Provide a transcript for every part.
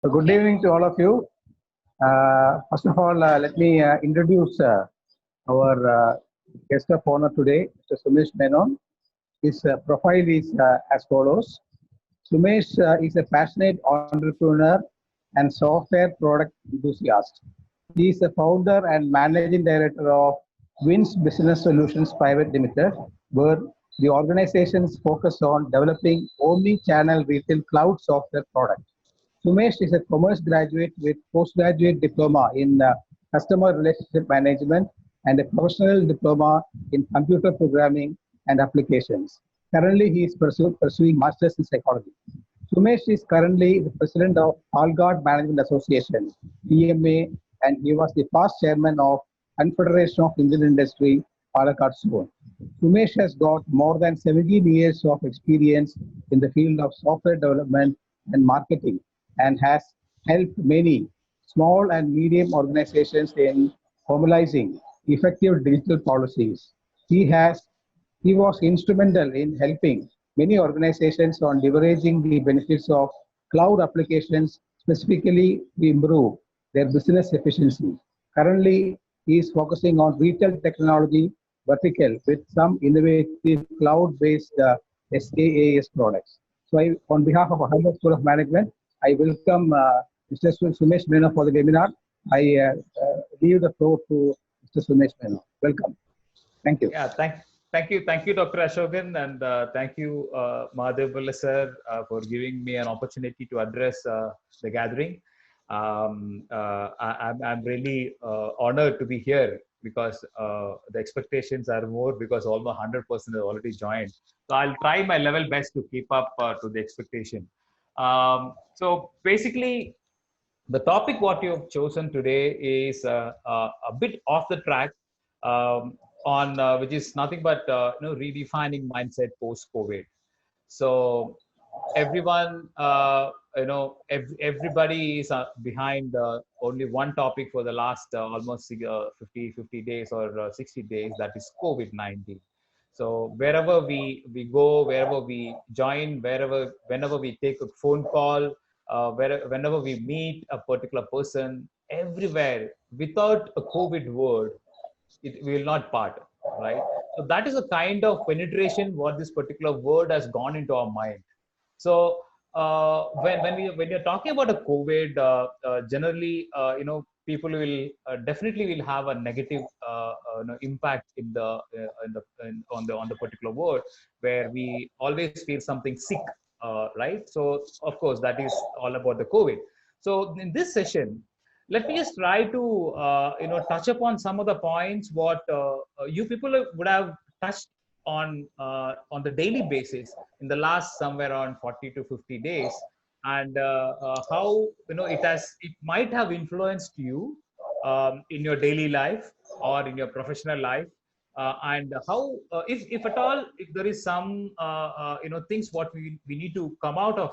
Good evening to all of you. First of all, let me introduce our guest of honor today, Mr. Sumesh Menon. His profile is as follows. Sumesh is a passionate entrepreneur and software product enthusiast. He is the founder and managing director of Wins Business Solutions Private Limited, where the organizations focus on developing omni-channel retail cloud software products. Sumesh is a commerce graduate with postgraduate diploma in customer relationship management and a professional diploma in computer programming and applications. Currently, he is pursuing masters in psychology. Sumesh is currently the president of Allguard Management Association, PMA, and he was the past chairman of Confederation of Indian Industry, Palakkad Zone. Sumesh has got more than 17 years of experience in the field of software development and marketing and has helped many small and medium organizations in formalizing effective digital policies. He has he was instrumental in helping many organizations on leveraging the benefits of cloud applications specifically to improve their business efficiency. Currently, he is focusing on retail technology vertical with some innovative cloud-based SaaS products. So, on behalf of Harvard School of Management, I welcome Mr. Sumesh Menon for the webinar. I leave the floor to Mr. Sumesh Menon. Welcome. Thank you. Yeah, thank you, Dr. Ashokan, and thank you, Mahadev Bulla sir, for giving me an opportunity to address the gathering. I'm really honored to be here because the expectations are more because almost 100% have already joined. So I'll try my level best to keep up to the expectation. So basically, the topic what you've chosen today is a bit off the track on which is nothing but redefining mindset post COVID. So everyone everybody is behind only one topic for the last almost 50 days or 60 days, that is COVID-19. So wherever we go, wherever we join, whenever we take a phone call, whenever we meet a particular person, everywhere without a COVID word, it will not part, right? So that is a kind of penetration what this particular word has gone into our mind. So when you're talking about a COVID, generally people will definitely will have a negative impact on the particular word, where we always feel something sick, right? So of course that is all about the COVID. So in this session, let me just try to touch upon some of the points what you people would have touched on the daily basis in the last somewhere around 40 to 50 days, and how it might have influenced you in your daily life or in your professional life, and how if at all, if there is some things what we need to come out of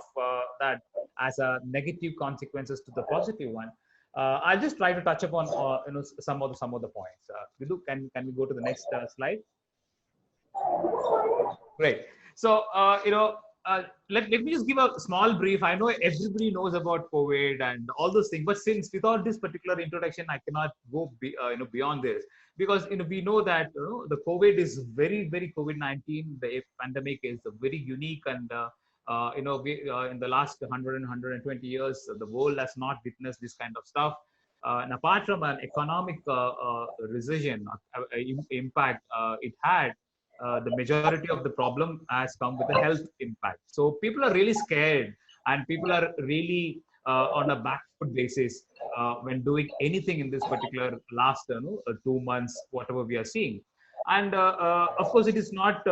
that as a negative consequences to the positive one. I'll just try to touch upon some of the points. Vidhu, can we go to the next slide? Great. So let me just give a small brief. I know everybody knows about COVID and all those things, but since without this particular introduction, I cannot go beyond this, because we know that the COVID is very COVID-19. The pandemic is very unique, and in the last 120 years, the world has not witnessed this kind of stuff. And apart from an economic recession impact it had, the majority of the problem has come with a health impact. So people are really scared, and people are really on a back foot basis when doing anything in this particular last 2 months, whatever we are seeing. And of course, it is not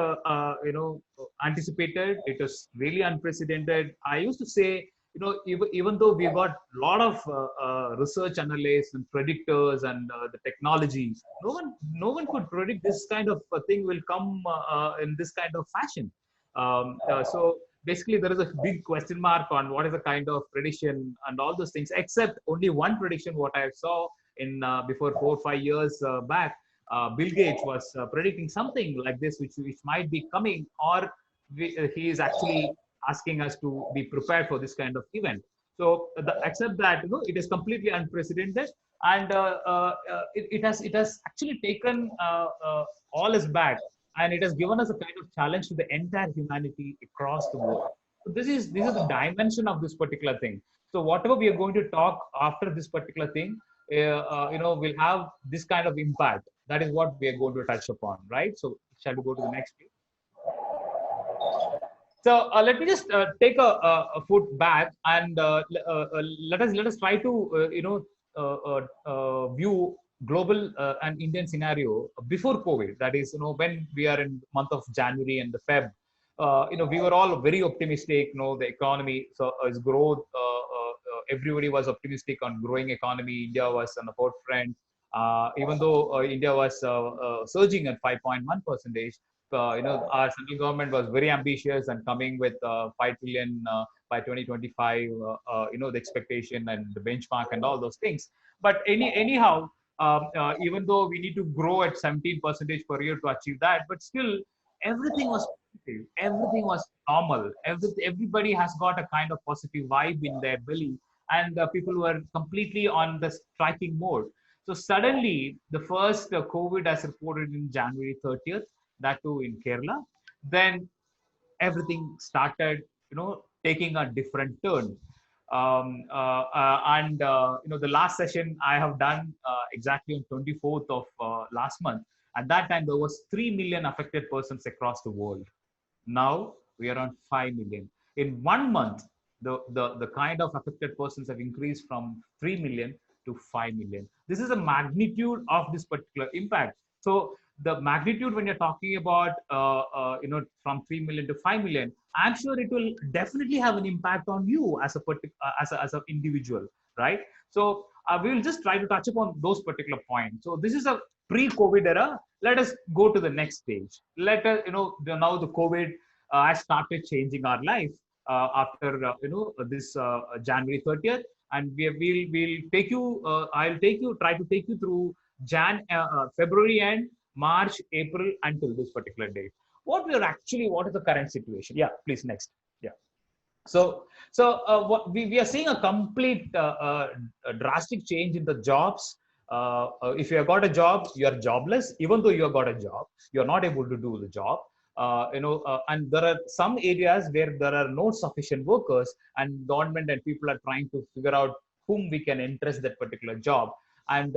anticipated. It is really unprecedented. I used to say, even though we got a lot of research analysts and predictors and the technology, no one could predict this kind of thing will come in this kind of fashion. So basically, there is a big question mark on what is the kind of prediction and all those things, except only one prediction what I saw in before 4 or 5 years back. Bill Gates was predicting something like this, which might be coming, or he is actually asking us to be prepared for this kind of event. Except that it is completely unprecedented, and it has actually taken all us back, and it has given us a kind of challenge to the entire humanity across the world. So this is the dimension of this particular thing. So whatever we are going to talk after this particular thing, will have this kind of impact. That is what we are going to touch upon, right? So shall we go to the next page? So let me just take a foot back, and let us try to view global and Indian scenario before COVID. That is, when we are in month of January and the Feb. We were all very optimistic. The economy is growth. Everybody was optimistic on growing economy. India was on the forefront. Even though India was surging at 5.1 percentage, our central government was very ambitious and coming with 5 trillion by 2025. The expectation and the benchmark and all those things. But anyhow, even though we need to grow at 17 percentage per year to achieve that, but still everything was positive, everything was normal. Everybody has got a kind of positive vibe in their belly, and people were completely on the striking mode. So suddenly, the first COVID as reported in January 30th, that too in Kerala. Then everything started, taking a different turn. The last session I have done exactly on 24th of last month. At that time, there was 3 million affected persons across the world. Now we are on 5 million. In 1 month, the kind of affected persons have increased from 3 million to 5 million. This is a magnitude of this particular impact. So the magnitude when you're talking about, from 3 million to 5 million, I'm sure it will definitely have an impact on you as a as an individual, right? So we will just try to touch upon those particular points. So this is a pre-COVID era. Let us go to the next stage. Let us, now the COVID has started changing our life after this January 30th, and we'll take you. Try to take you through February end, March, April until this particular date. What is the current situation? Yeah, please next. Yeah. What we are seeing a complete a drastic change in the jobs. If you have got a job, you are jobless. Even though you have got a job, you are not able to do the job. And there are some areas where there are no sufficient workers, and government and people are trying to figure out whom we can interest that particular job. And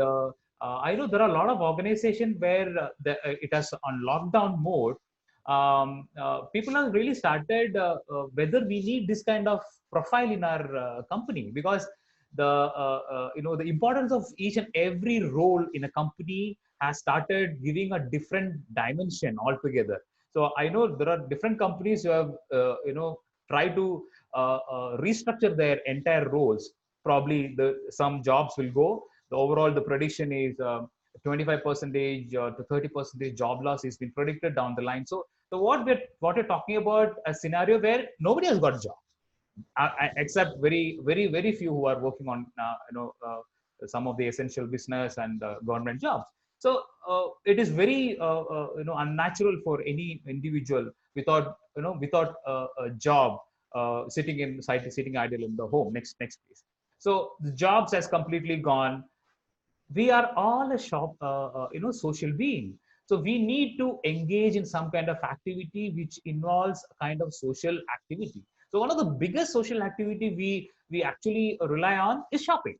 I know there are a lot of organizations where it has on lockdown mode. People have really started whether we need this kind of profile in our company, because the importance of each and every role in a company has started giving a different dimension altogether. So I know there are different companies who have tried to restructure their entire roles. Probably some jobs will go. The overall the prediction is 25 percentage to 30% job loss has been predicted down the line. So what we're talking about a scenario where nobody has got a job, except very few who are working on some of the essential business and government jobs. So it is very unnatural for any individual without a job, sitting idle in the home. Next please. So the jobs has completely gone. We are all a social being, so we need to engage in some kind of activity which involves a kind of social activity. So one of the biggest social activity we actually rely on is shopping.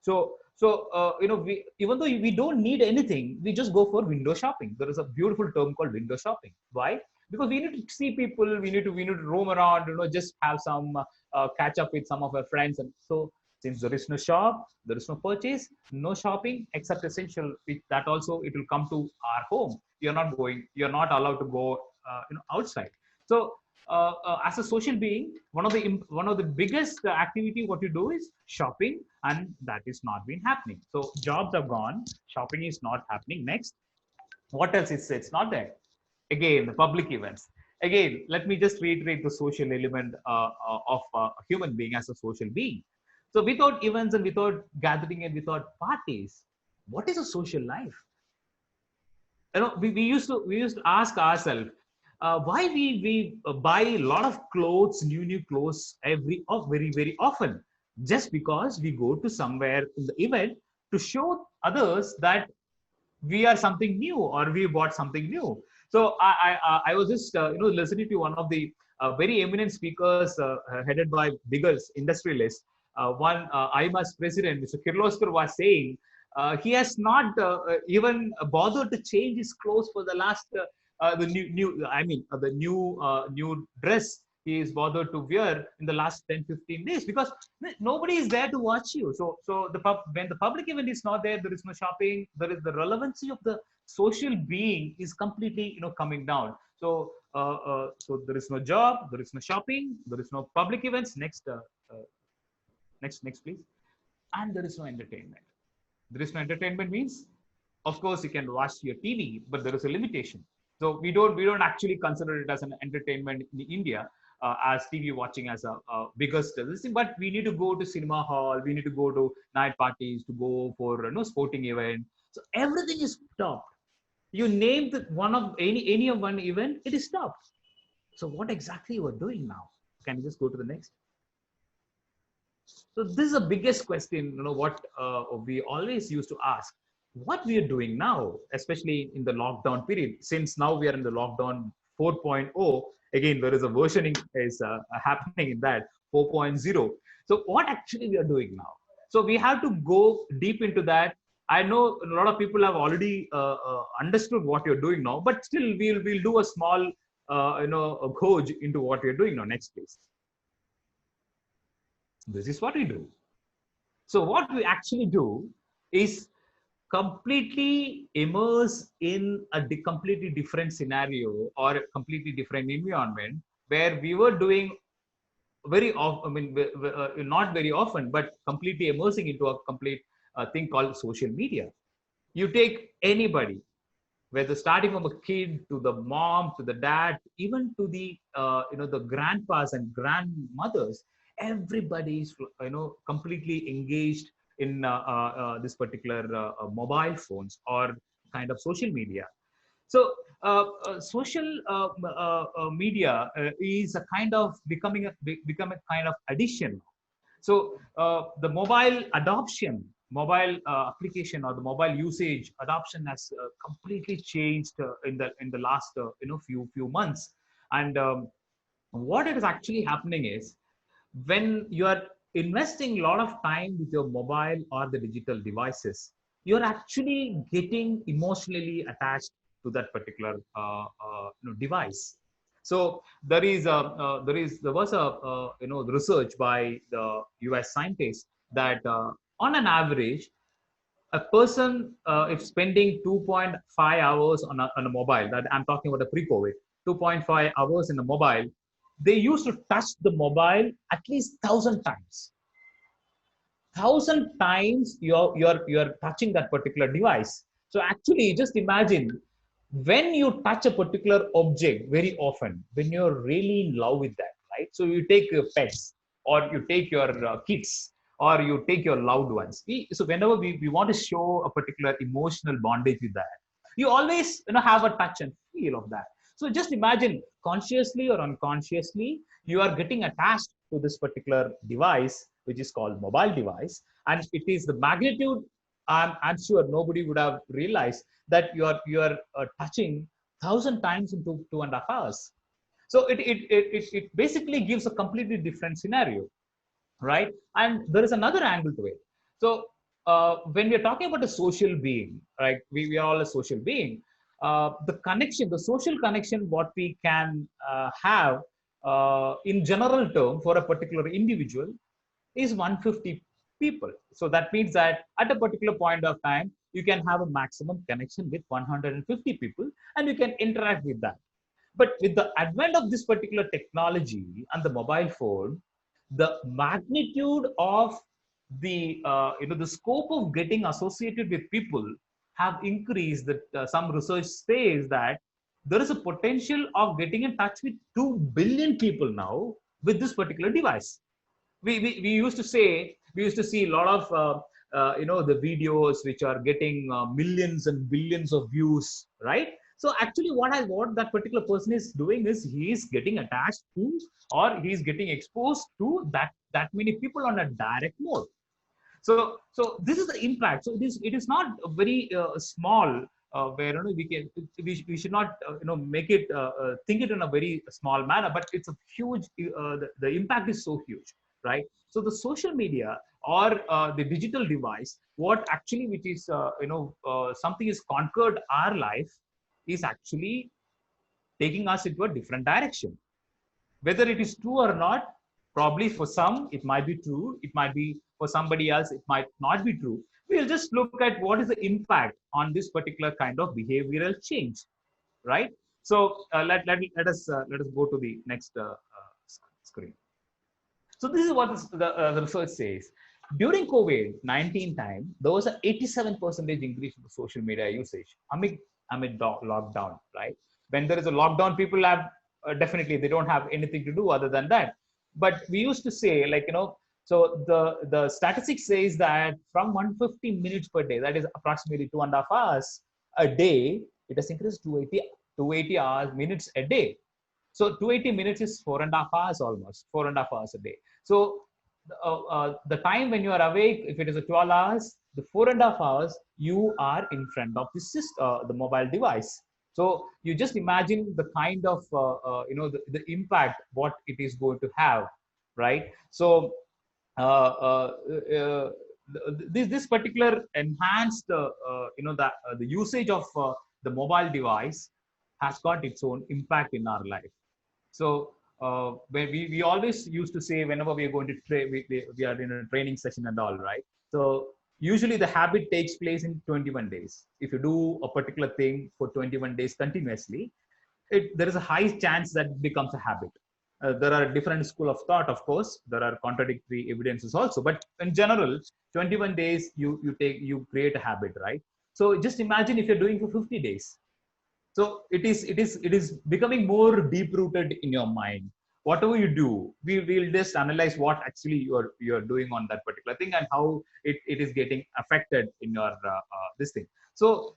We, even though we don't need anything, we just go for window shopping. There is a beautiful term called window shopping. Why? Because we need to see people, we need to roam around, just have some catch up with some of our friends. And so since there is no shop, there is no purchase, no shopping except essential. That also it will come to our home. You're not allowed to go outside. So as a social being, one of the biggest activity what you do is shopping, and that is not been happening. So jobs are gone, shopping is not happening. Next, what else is it's not there? Again, the public events. Again, let me just reiterate the social element of a human being as a social being. So without events and without gathering and without parties, what is a social life? We used to ask ourselves why we buy a lot of clothes, new clothes very very often. just because we go to somewhere in the event to show others that we are something new or we bought something new. So I was just listening to one of the very eminent speakers headed by biggest industrialists. One IMAS president, Mr. Kirloskar, was saying he has not even bothered to change his clothes for the last the new I mean the new dress he is bothered to wear in the last 10-15 days, because nobody is there to watch you. So when the public event is not there, there is no shopping, there is the relevancy of the social being is completely coming down. So there is no job, there is no shopping, there is no public events. Next please. And there is no entertainment. There is no entertainment means, of course, you can watch your TV, but there is a limitation. So we don't actually consider it as an entertainment in India, as TV watching as a biggest thing. But we need to go to cinema hall, we need to go to night parties, to go for sporting event. So everything is stopped. You name the one of any of one event, it is stopped. So what exactly you are doing now? Can you just go to the next? So this is the biggest question, what we always used to ask, what we are doing now, especially in the lockdown period. Since now we are in the lockdown 4.0, again, there is a versioning is happening in that 4.0. So what actually we are doing now? So we have to go deep into that. I know a lot of people have already understood what you're doing now, but still we'll do a small, a gauge into what you're doing now. Next, please. This is what we do. So what we actually do is completely immerse in a completely different scenario or a completely different environment, where we were doing very often, I mean, not very often, but completely immersing into a complete thing called social media. You take anybody, whether starting from a kid to the mom to the dad, even to the the grandpas and grandmothers, everybody is completely engaged in this particular mobile phones or kind of social media. So social media is a kind of become a kind of addition. So the mobile adoption, mobile application or the mobile usage adoption has completely changed in the last few months. And what is actually happening is, when you are investing a lot of time with your mobile or the digital devices, you're actually getting emotionally attached to that particular device. So there was a research by the US scientists that on an average, a person if spending 2.5 hours on a mobile, that I'm talking about the pre-COVID, 2.5 hours in a mobile, they used to touch the mobile at least 1,000 times. 1,000 times you're touching that particular device. So actually, just imagine, when you touch a particular object very often, when you're really in love with that, right? So you take your pets, or you take your kids, or you take your loved ones. So whenever we want to show a particular emotional bondage with that, you always have a touch and feel of that. So just imagine, consciously or unconsciously, you are getting attached to this particular device, which is called mobile device, and it is the magnitude. I'm sure nobody would have realized that you are touching 1,000 times in 2.5 hours. So it basically gives a completely different scenario, right? And there is another angle to it. So when we are talking about a social being, right? We are all a social being. The social connection, what we can have in general term for a particular individual is 150 people. So that means that at a particular point of time, you can have a maximum connection with 150 people, and you can interact with that. But with the advent of this particular technology and the mobile phone, the magnitude of the scope of getting associated with people have increased. That some research says that there is a potential of getting in touch with 2 billion people now with this particular device. We used to say, we used to see a lot of the videos which are getting millions and billions of views, right? So actually, what that particular person is doing is he is getting attached to, or he is getting exposed to that many people on a direct mode. So this is the impact. So it is not a very small, where we should not make it think it in a very small manner, but it's a huge. The impact is so huge, right? So the social media or the digital device, what actually which is something is conquered our life, is actually taking us into a different direction. Whether it is true or not, probably for some it might be true, it might be for somebody else it might not be true. We'll just look at what is the impact on this particular kind of behavioral change, right? So let us go to the next screen. So this is what the research says. During COVID-19 time, there was an 87% increase in the social media usage amid lockdown, right? When there is a lockdown, people have definitely they don't have anything to do other than that. But we used to say, so the statistics says that from 150 minutes per day, that is approximately 2.5 hours a day, it has increased to 280 hours minutes a day. So 280 minutes is 4.5 hours, almost 4.5 hours a day. So the time when you are awake, if it is a 12 hours, the 4.5 hours you are in front of the mobile device. So you just imagine the kind of the impact what it is going to have, right? So this particular enhanced the usage of the mobile device has got its own impact in our life. So when we always used to say, whenever we are going to train, we are in a training session and all, right? So usually the habit takes place in 21 days. If you do a particular thing for 21 days continuously, there is a high chance that it becomes a habit. There are different school of thought, of course. There are contradictory evidences also, but in general, 21 days you create a habit, right? So just imagine if you're doing for 50 days. So it is becoming more deep rooted in your mind. Whatever you do, we will just analyze what actually you're doing on that particular thing, and how it is getting affected in your this thing. So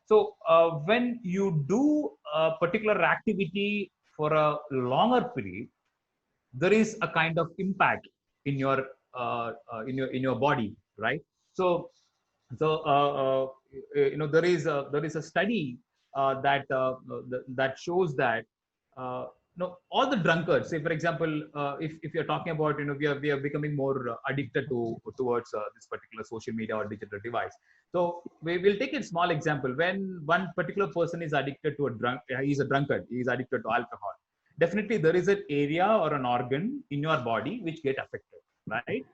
when you do a particular activity for a longer period, there is a kind of impact in your body, right? So there is a study that shows that all the drunkards, say for example, if you're talking about, we are becoming more addicted towards this particular social media or digital device. So we will take a small example. When one particular person is addicted to he's a drunkard, he's addicted to alcohol, definitely there is an area or an organ in your body which get affected, right?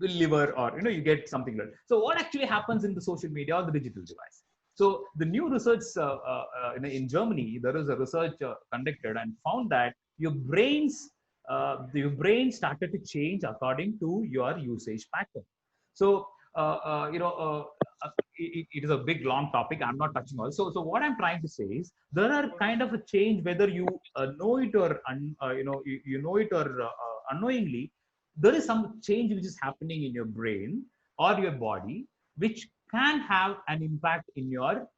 The liver, or you get something like that. So what actually happens in the social media or the digital device? So the new research in Germany, there is a research conducted and found that your brain started to change according to your usage pattern. So it is a big long topic, I'm not touching all. So what I'm trying to say is, there are kind of a change, whether you know it or you know it or unknowingly, there is some change which is happening in your brain or your body, which can have an impact in your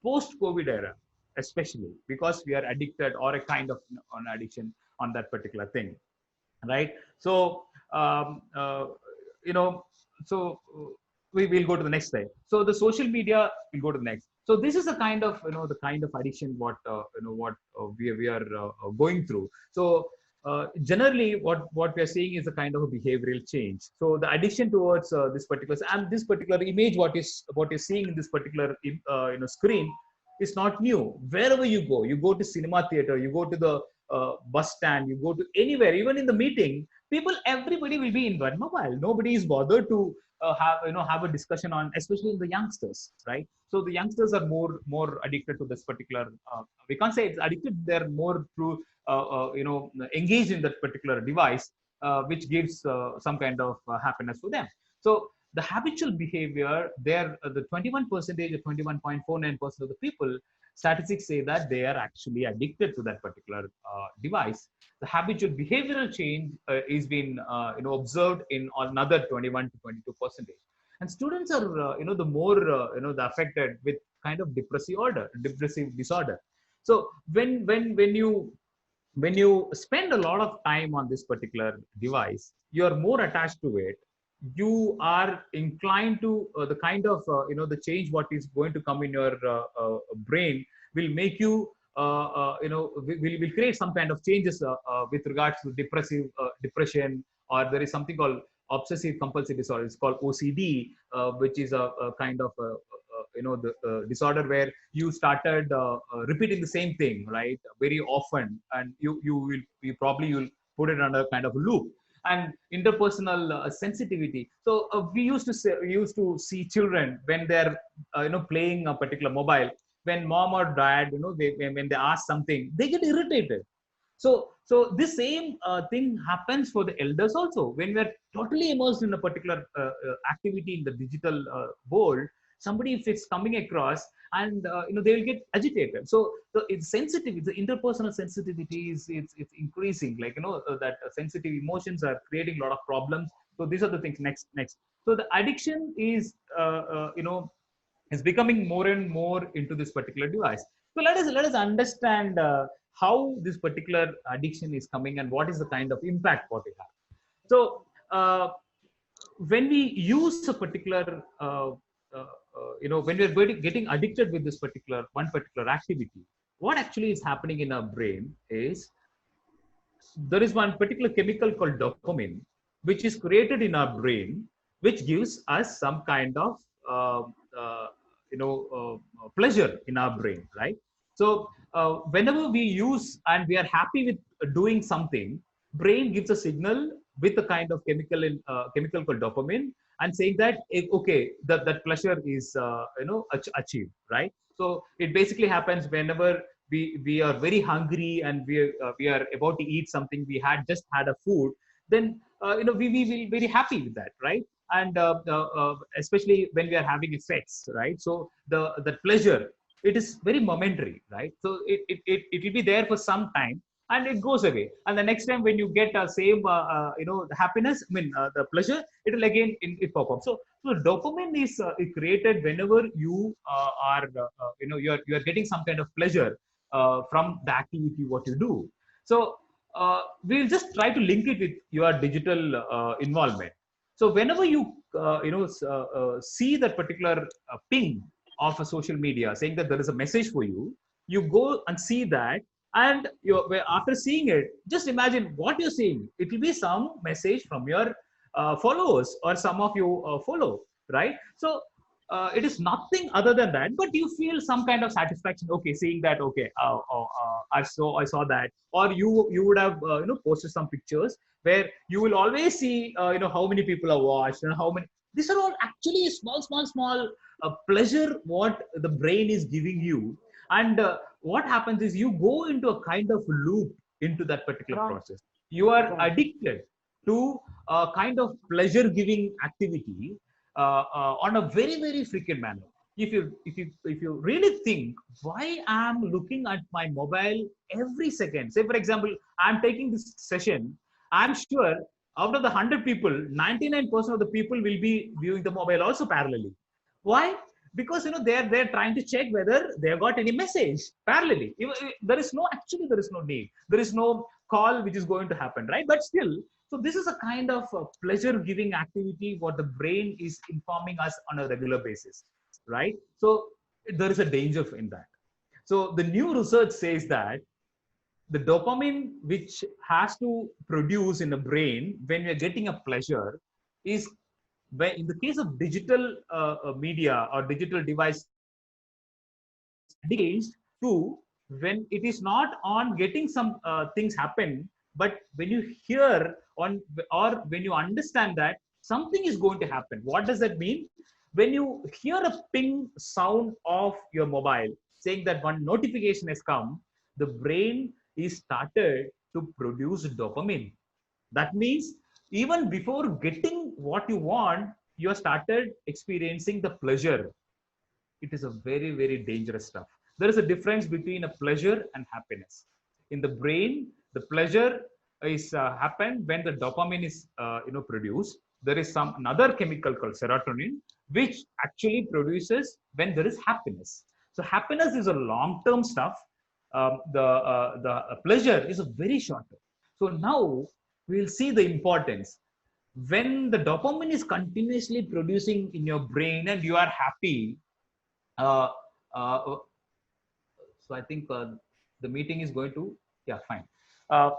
post-COVID era, especially because we are addicted, or a kind of an addiction on that particular thing, right? So you know so we will go to the next slide. So the social media, we'll go to the next. So this is the kind of the kind of addiction what we are going through. So generally what we are seeing is a kind of a behavioral change. So the addiction towards this particular image, what you're seeing in this particular screen, is not new. Wherever you go to cinema theater, you go to the bus stand, you go to anywhere, even in the meeting, everybody will be in one mobile. Nobody is bothered to have a discussion on, especially in the youngsters, right? So the youngsters are more addicted to this particular. We can't say it's addicted. They're more through engaged in that particular device, which gives some kind of happiness to them. So the habitual behavior, there the 21% or 21.49% of the people, statistics say that they are actually addicted to that particular device. The habitual behavioral change is been observed in another 21 to 22%. And students are the more the affected with kind of depressive disorder. So when you spend a lot of time on this particular device, you are more attached to it. You are inclined to the kind of the change what is going to come in your brain will make you will create some kind of changes with regards to depression, or there is something called obsessive compulsive disorder. It's called OCD, which is a kind of the disorder where you started repeating the same thing, right, very often, and you probably you'll put it under kind of a loop. And interpersonal sensitivity. So we used to see children when they're playing a particular mobile. When mom or dad, when they ask something, they get irritated. So this same thing happens for the elders also. When we're totally immersed in a particular activity in the digital world, somebody if it's coming across, and they'll get agitated. So it's sensitivity, the interpersonal sensitivity is it's increasing. Like that sensitive emotions are creating a lot of problems. So these are the things. Next. So the addiction is becoming more and more into this particular device. So let us understand how this particular addiction is coming and what is the kind of impact what it has. So when we use a particular when we're getting addicted with this one particular activity, what actually is happening in our brain is there is one particular chemical called dopamine, which is created in our brain, which gives us some kind of uh, uh, pleasure in our brain, right? So whenever we use and we are happy with doing something, brain gives a signal with a kind of chemical called dopamine, and saying that okay, that pleasure is achieved, right? So it basically happens whenever we are very hungry and we are about to eat something, we had just had a food, then we will very happy with that, right? And especially when we are having a sex, right? So the pleasure, it is very momentary, right? So it will be there for some time and it goes away, and the next time when you get same the happiness, I mean the pleasure, it will again it pop up. So dopamine is created whenever you are you're getting some kind of pleasure from the activity what you do. So we'll just try to link it with your digital involvement. So whenever you see that particular ping of a social media saying that there is a message for you, you go and see that, and after seeing it, just imagine what you're seeing. It will be some message from your followers, or some of you follow, right? So it is nothing other than that, but you feel some kind of satisfaction, okay, seeing that, okay, I saw that. Or you would have posted some pictures where you will always see how many people are watched and how many. These are all actually small pleasure what the brain is giving you. And what happens is you go into a kind of loop into that particular process. You are addicted to a kind of pleasure giving activity on a very frequent manner. If you really think, why I'm looking at my mobile every second. Say for example, I'm taking this session, I'm sure out of the 100 people, 99% of the people will be viewing the mobile also parallelly. Why? Because they're trying to check whether they have got any message parallelly. There is no need, there is no call which is going to happen, right? But still, so this is a kind of pleasure giving activity what the brain is informing us on a regular basis, right? So there is a danger in that. So the new research says that the dopamine which has to produce in the brain when we're getting a pleasure is, when in the case of digital media or digital device, engaged to when it is not on getting some things happen, but when you hear on, or when you understand that something is going to happen. What does that mean? When you hear a ping sound of your mobile saying that one notification has come, the brain is started to produce dopamine. That means even before getting what you want, you have started experiencing the pleasure. It is a very dangerous stuff. There is a difference between a pleasure and happiness. In the brain, the pleasure is happen when the dopamine is produced. There is some another chemical called serotonin, which actually produces when there is happiness. So happiness is a long term stuff, the pleasure is very short. So now we'll see the importance. When the dopamine is continuously producing in your brain and you are happy, uh, uh, so I think the meeting is going to, yeah, fine.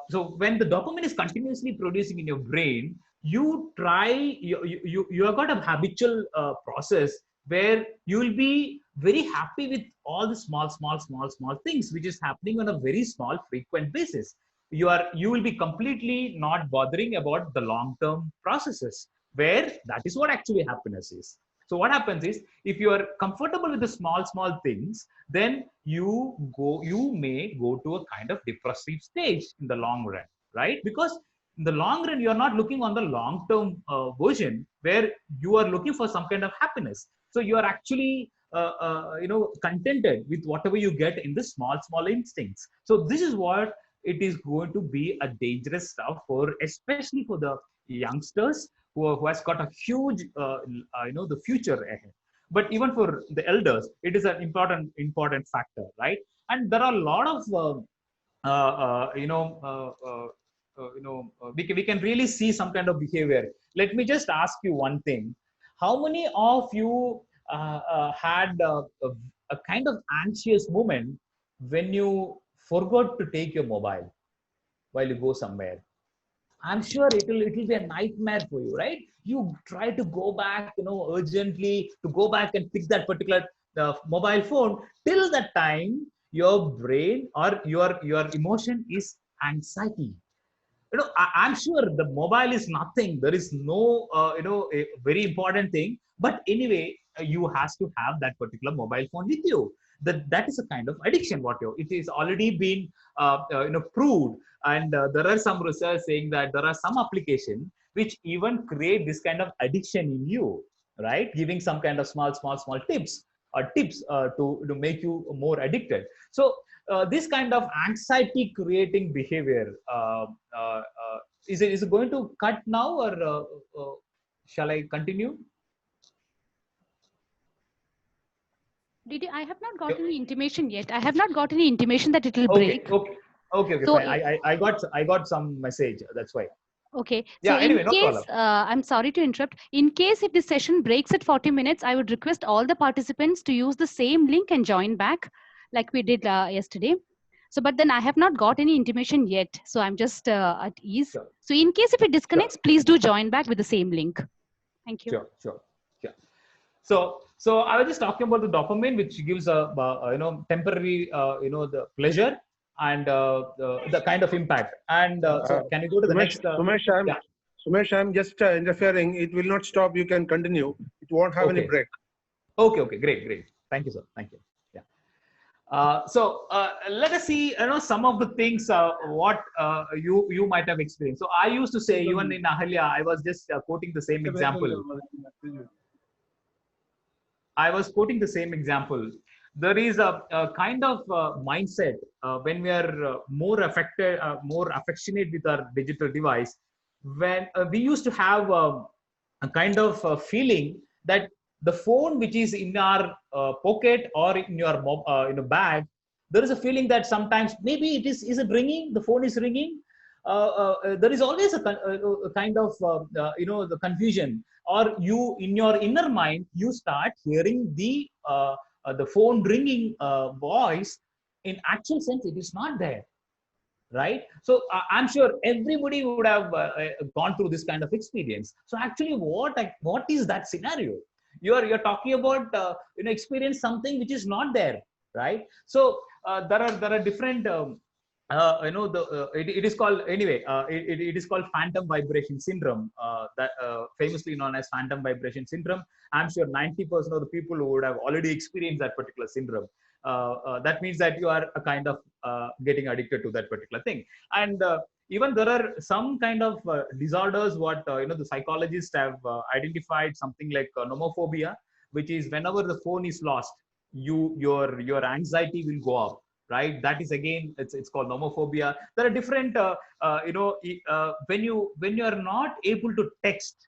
So when the dopamine is continuously producing in your brain, you try, you have got a habitual process where you will be very happy with all the small things, which is happening on a very small, frequent basis. You will be completely not bothering about the long-term processes, where that is what actually happiness is. So what happens is, if you are comfortable with the small things, then you may go to a kind of depressive stage in the long run, right? Because in the long run, you are not looking on the long term version where you are looking for some kind of happiness. So you are actually contented with whatever you get in the small instincts. So this is what it is going to be a dangerous stuff for, especially for the youngsters who has got a huge the future ahead. But even for the elders, it is an important factor, right? And there are a lot of we can really see some kind of behavior. Let me just ask you one thing: how many of you had a kind of anxious moment when you forgot to take your mobile while you go somewhere? I'm sure it'll be a nightmare for you, right? You try to go back, urgently to go back and pick that particular mobile phone. Till that time, your brain or your emotion is anxiety. I'm sure the mobile is nothing. There is no, a very important thing. But anyway, you has to have that particular mobile phone with you. That is a kind of addiction. It is already been, proved, and there are some research saying that there are some applications which even create this kind of addiction in you, right? Giving some kind of small tips to make you more addicted. So this kind of anxiety creating behavior is it going to cut now, or shall I continue? Did you? I have not got Yep. any intimation yet. I have not got any intimation that it will Okay, break. okay, So, fine. I got some message. That's why. okay. So Yeah. in Anyway, no case, problem. I'm sorry to interrupt. In case if this session breaks at 40 minutes, I would request all the participants to use the same link and join back like we did yesterday. So, but then I have not got any intimation yet. So I'm just at ease. Sure, So in case if it sure, disconnects, please do join back with the same link. Thank you. sure. So I was just talking about the dopamine, which gives a temporary the pleasure and the kind of impact. And so can you go to the Sumesh, next? Yeah. Sumesh, I'm just interfering. It will not stop. You can continue. It won't have any Okay. break. Okay. Great. Thank you, sir. Thank you. Yeah. So let us see. Some of the things what you might have experienced. So I used to say, even in Ahalya, I was just quoting the same example. I was quoting the same example. There is a kind of mindset when we are more affectionate with our digital device. When we used to have a kind of feeling that the phone, which is in our pocket or in your in a bag, there is a feeling that sometimes maybe is it ringing? The phone is ringing. There is always a kind of the confusion, or you in your inner mind you start hearing the phone ringing voice. In actual sense it is not there, right? So I'm sure everybody would have gone through this kind of experience. So actually what is that scenario? You're talking about experience something which is not there, right? So there are different it is called, anyway, it is called phantom vibration syndrome, that famously known as phantom vibration syndrome. I'm sure 90% of the people who would have already experienced that particular syndrome. That means that you are a kind of getting addicted to that particular thing. And even there are some kind of disorders what the psychologists have identified, something like nomophobia, which is whenever the phone is lost, your anxiety will go up, right? That is again, it's called nomophobia. There are different when you are not able to text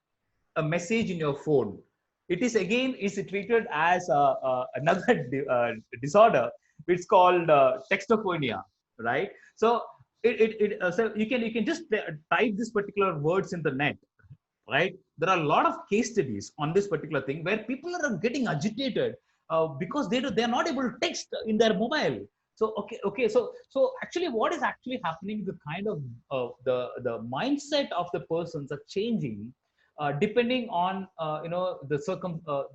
a message in your phone, it is again is treated as another disorder, It's called textophonia, right? So so you can just type this particular words in the net, right? There are a lot of case studies on this particular thing where people are getting agitated because they're not able to text in their mobile. So so actually what is actually happening, the kind of the mindset of the persons are changing depending on the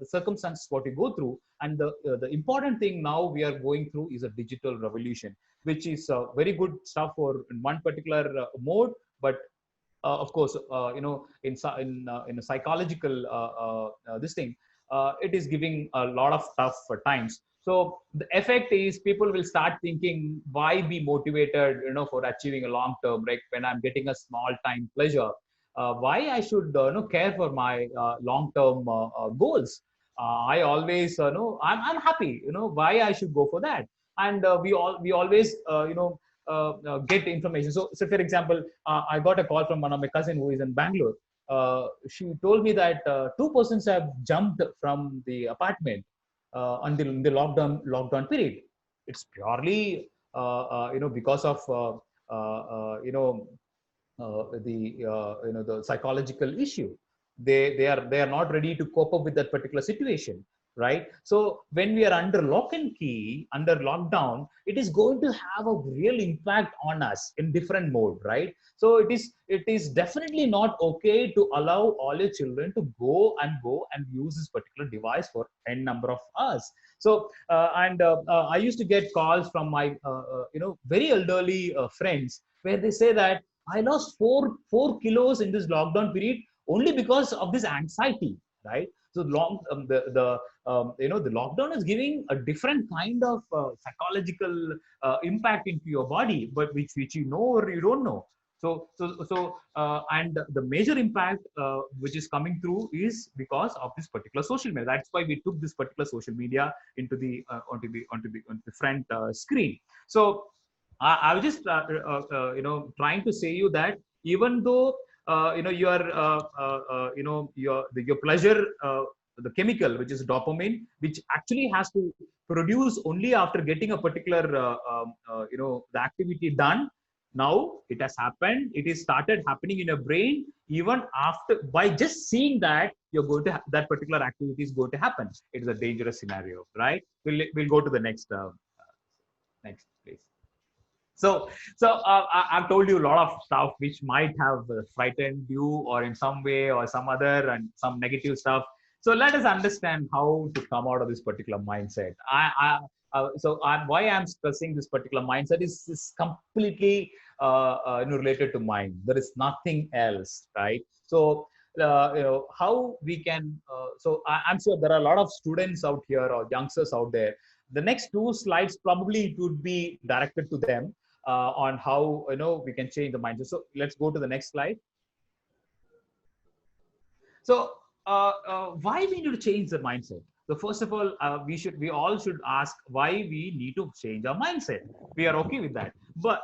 circumstances what you go through. And the important thing now we are going through is a digital revolution, which is very good stuff for in one particular mode. But of course, in a psychological this thing, it is giving a lot of tough times. So the effect is people will start thinking, why be motivated, for achieving a long term, like when I'm getting a small time pleasure, why I should care for my long term goals. I always know I'm happy. Why I should go for that. And we always get information. So for example, I got a call from one of my cousin who is in Bangalore. She told me that two persons have jumped from the apartment until the lockdown period. It's purely because of the psychological issue. They are not ready to cope up with that particular situation, right? So when we are under lock and key, under lockdown, it is going to have a real impact on us in different mode, right? So it is definitely not okay to allow all your children to go and use this particular device for n number of hours. So I used to get calls from my very elderly friends, where they say that I lost four kilos in this lockdown period only because of this anxiety, right? So the lockdown is giving a different kind of psychological impact into your body, but which you know or you don't know. And the major impact which is coming through is because of this particular social media. That's why we took this particular social media into the onto the front screen. So I was just trying to say you that even though your pleasure, the chemical which is dopamine, which actually has to produce only after getting a particular the activity done. Now it has happened. It is started happening in your brain even after, by just seeing that you're going to that particular activity is going to happen. It is a dangerous scenario, right? We'll go to the next please. I've told you a lot of stuff which might have frightened you, or in some way or some other, and some negative stuff. So let us understand how to come out of this particular mindset. Why I'm stressing this particular mindset is completely related to mind. There is nothing else, right? So how we can. I'm sure there are a lot of students out here or youngsters out there. The next two slides probably it would be directed to them on how we can change the mindset. So let's go to the next slide. So why we need to change the mindset? So first of all, we all should ask why we need to change our mindset. We are okay with that, but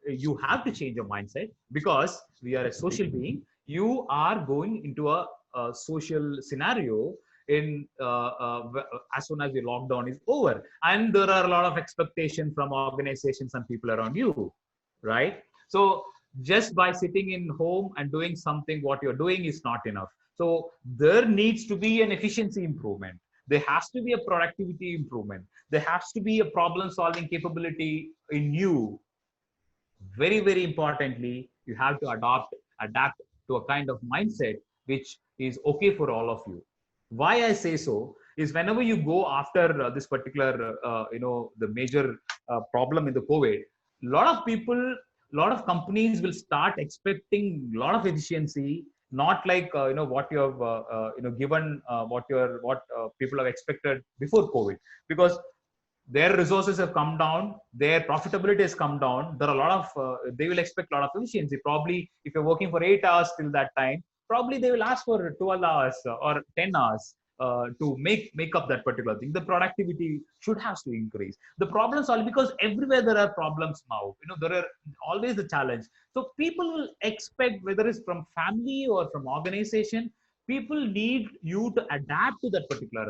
you have to change your mindset because we are a social being. You are going into a social scenario in as soon as the lockdown is over, and there are a lot of expectations from organizations and people around you, right? So just by sitting in home and doing something, what you're doing is not enough. So there needs to be an efficiency improvement. There has to be a productivity improvement. There has to be a problem solving capability in you. Very, very importantly, you have to adapt to a kind of mindset which is okay for all of you. Why I say so is whenever you go after this particular, the major problem in the COVID, a lot of people, a lot of companies will start expecting a lot of efficiency, not like what you have given, what people have expected before COVID, because their resources have come down, their profitability has come down. There are a lot of they will expect a lot of efficiency. Probably if you're working for 8 hours till that time, probably they will ask for 12 hours or 10 hours to make up that particular thing. The productivity should have to increase. The problem solving, because everywhere there are problems now. There are always the challenge. So people will expect, whether it's from family or from organization, people need you to adapt to that particular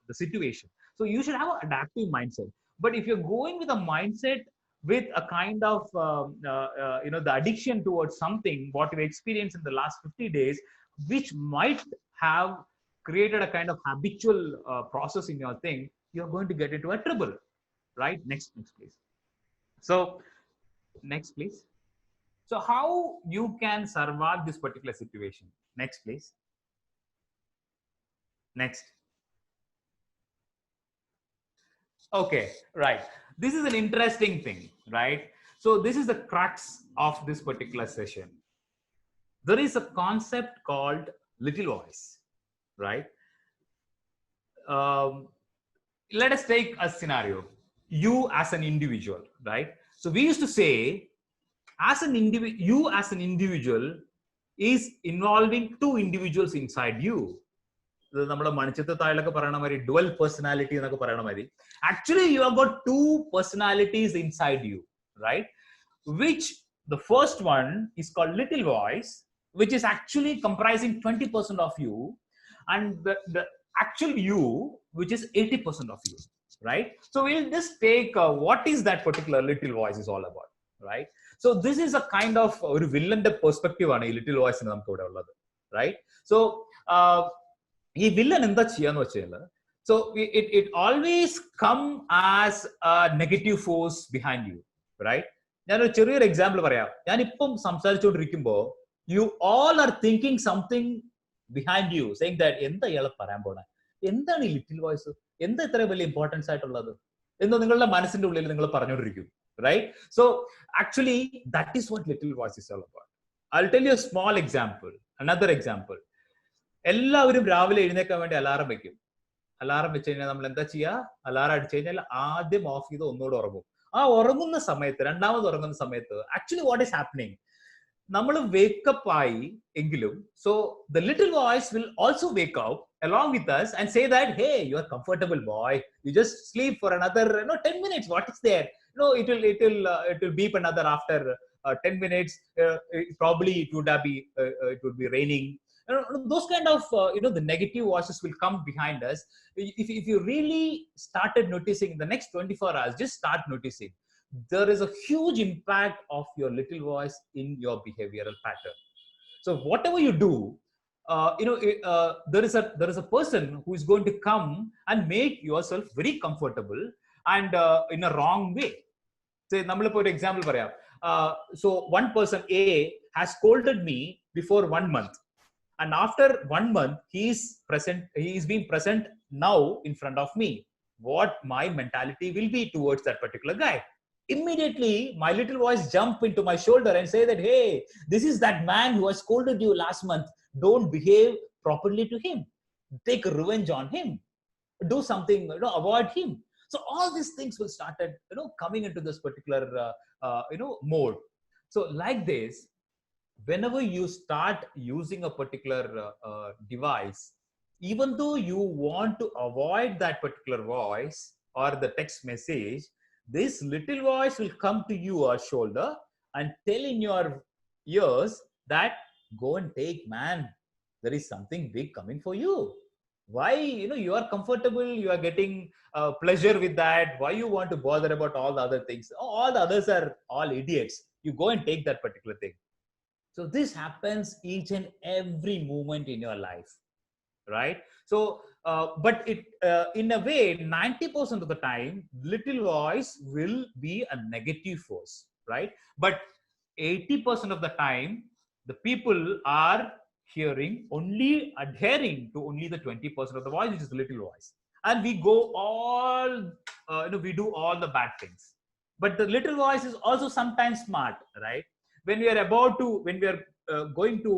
the situation. So you should have an adaptive mindset. But if you're going with a mindset with a kind of the addiction towards something what you've experienced in the last 50 days, which might have created a kind of habitual process in your thing, you're going to get into a trouble, right? Next please. So next please. So how you can survive this particular situation? Next, please. Next. Okay, right. This is an interesting thing, right? So this is the crux of this particular session. There is a concept called little voice, right? Let us take a scenario. You as an individual, right? So we used to say, you as an individual is involving two individuals inside you. നമ്മുടെ മണിച്ചത്ത് താഴൊക്കെ പറയണ മാതിരി dual personality എന്നൊക്കെ പറയണ മാതിരി actually you have got two personalities inside you, right? Which the first one is called little voice, which is actually comprising 20% of you, and the actual you, which is 80% of you, right? So we'll just take what is that particular little voice is all about, right? So this is a kind of ഒരു വില്ലന്റെ perspective ആണ് ഈ little വോയിസിന് നമുക്ക് ഇവിടെ ഉള്ളത്, right? So ഈ villain എന്താ ചെയ്യാന്ന് വെച്ചാൽ, so it always come as a negative force behind you, right? ഞാനൊരു ചെറിയൊരു എക്സാമ്പിൾ പറയാം. ഞാനിപ്പം സംസാരിച്ചുകൊണ്ടിരിക്കുമ്പോൾ you all are thinking something behind you, saying that എന്താ ഇയാളെ പറയാൻ പോണേ, എന്താണ് ഈ ലിറ്റിൽ വോയിസ്, എന്താ ഇത്ര വലിയ ഇമ്പോർട്ടൻസ് ആയിട്ടുള്ളത് എന്ന് നിങ്ങളുടെ മനസ്സിന്റെ ഉള്ളിൽ നിങ്ങൾ പറഞ്ഞുകൊണ്ടിരിക്കും, right? So actually that is what little voice is all about. I'll tell you a small example, another example. എല്ലാവരും രാവിലെ എഴുന്നേക്കാൻ വേണ്ടി അലാറം വെക്കും. അലാറം വെച്ച് കഴിഞ്ഞാൽ നമ്മൾ എന്താ ചെയ്യുക? അലാറം അടിച്ചു കഴിഞ്ഞാൽ ആദ്യം ഓഫ് ചെയ്ത് ഒന്നുകൂടെ ഉറങ്ങും. ആ ഉറങ്ങുന്ന സമയത്ത്, രണ്ടാമത് ഉറങ്ങുന്ന സമയത്ത് ആക്ച്വലി വാട്ട് ഈസ് ഹാപ്പനിങ്, നമ്മൾ വേക്കപ്പ് ആയി എങ്കിലും, so the little voice will also wake out along with us and say that, hey, you are comfortable boy, you just sleep for another 10 minutes, what is there, it will beep another after 10 minutes, probably it would be raining. Those kind of the negative voices will come behind us. If you really started noticing the next 24 hours, just start noticing there is a huge impact of your little voice in your behavioral pattern. So whatever you do, there is a person who is going to come and make yourself very comfortable and in a wrong way. Say nammal for example parayam, so one person A has scolded me before 1 month, and after 1 month he is being present now in front of me. What my mentality will be towards that particular guy? Immediately my little voice jump into my shoulder and say that, hey, this is that man who has scolded you last month, don't behave properly to him, take revenge on him, do something, avoid him. So all these things will started coming into this particular mode. So like this, whenever you start using a particular device, even though you want to avoid that particular voice or the text message, this little voice will come to your shoulder and tell in your ears that, go and take, man, there is something big coming for you. Why, you are comfortable, you are getting pleasure with that, why you want to bother about all the other things? All the others are all idiots, you go and take that particular thing. So this happens each and every moment in your life, right? So but it in a way 90% of the time little voice will be a negative force, right? But 80% of the time the people are adhering to only the 20% of the voice, which is the little voice, and we go all we do all the bad things. But the little voice is also sometimes smart, right? When we are going to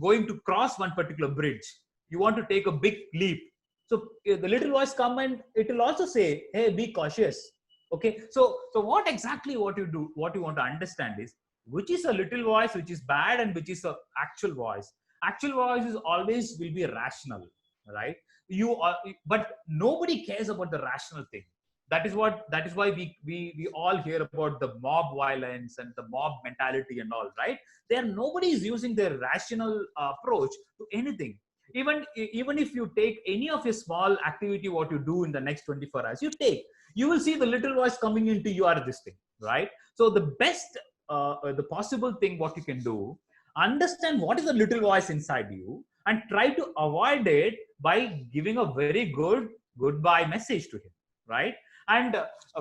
going to cross one particular bridge, you want to take a big leap, so the little voice come and it will also say, hey, be cautious. Okay, so what you want to understand is which is a little voice which is bad and which is a actual voice. Actual voice is always will be rational, right? But nobody cares about the rational thing. That is why we all hear about the mob violence and the mob mentality and all, right? Nobody is using their rational approach to anything. Even if you take any of your small activity, what you do in the next 24 hours, you will see the little voice coming into you are this thing, right? So the best, the possible thing what you can do, understand what is the little voice inside you and try to avoid it by giving a very good goodbye message to him, right? And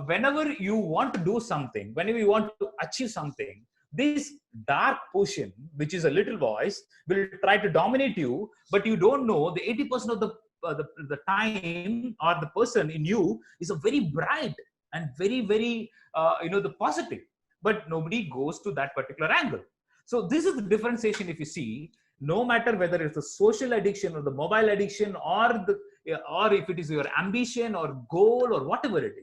whenever you want to do something, whenever you want to achieve something, this dark portion, which is a little voice, will try to dominate you, but you don't know the 80% of the time, or the person in you is a very bright and very the positive, but nobody goes to that particular angle. So this is the differentiation. If you see, no matter whether it's a social addiction or the mobile addiction, or if it is your ambition or goal or whatever it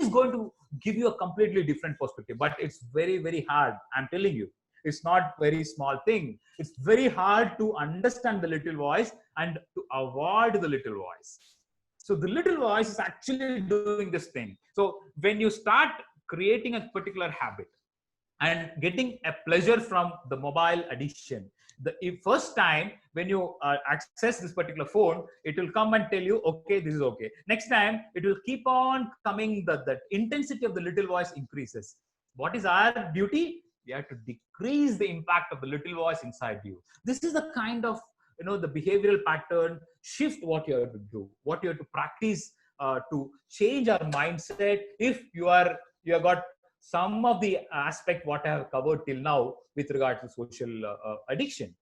is going to give you a completely different perspective. But it's very hard. I'm telling you, it's not very small thing. It's very hard to understand the little voice and to avoid the little voice. So the little voice is actually doing this thing. So when you start creating a particular habit and getting a pleasure from the mobile addiction, the first time when you access this particular phone, it will come and tell you, okay, this is okay. Next time it will keep on coming, the intensity of the little voice increases. What is our duty? We have to decrease the impact of the little voice inside you. This is the kind of, the behavioral pattern shift what you have to do, what you have to practice to change our mindset. If you have got some of the aspect what I have covered till now with regard to social addiction.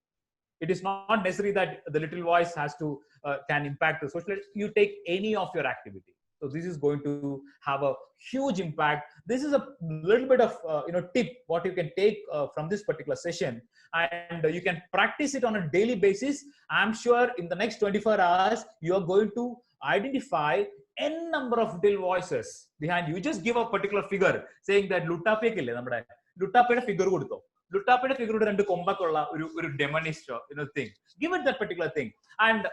It is not necessary that the little voice can impact the social. You take any of your activity. So this is going to have a huge impact. This is a little bit of tip what you can take from this particular session, and you can practice it on a daily basis. I'm sure in the next 24 hours you are going to identify n number of little voices behind you. Just give a particular figure saying that Luttapekille nammade Luttapede figure kodutho. Luttapede figure rendu kombakulla oru demonish thing. Give it that particular thing. And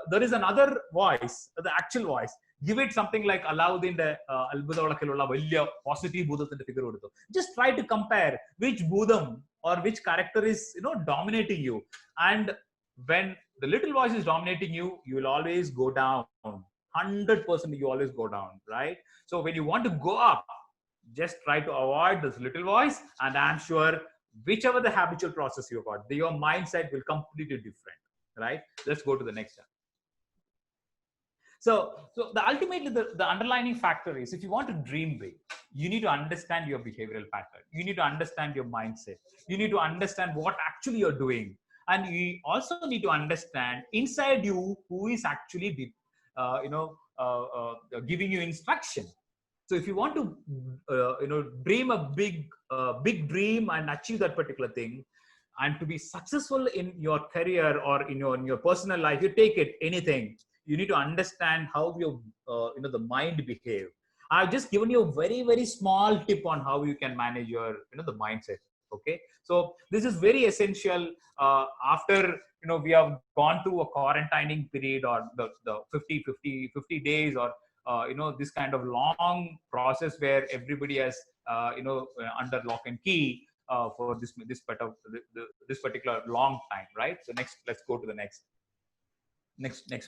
there is another voice, the actual voice. Give it something like Alauddin's Albudavalakilulla valya positive bhudathinte figure kodutho. Just try to compare which bhudam or which character is dominating you. And when the little voice is dominating you, you will always go down. 100% you always go down, right? So when you want to go up, just try to avoid this little voice, and I'm sure whichever the habitual process you got, your mindset will completely different, right? Let's go to the next one. So ultimately the underlying factor is, if you want to dream big, you need to understand your behavioral pattern. You need to understand your mindset. You need to understand what actually you're doing, and you also need to understand inside you who is actually giving you instruction. So if you want to dream a big dream and achieve that particular thing, and to be successful in your career or in your personal life, you take it anything, you need to understand how your the mind behave. I've just given you a very small tip on how you can manage your the mindset. Okay, so this is very essential after we have gone through a quarantining period, or the 50 days, or this kind of long process where everybody has under lock and key for this particular long time, right? So let's go to the next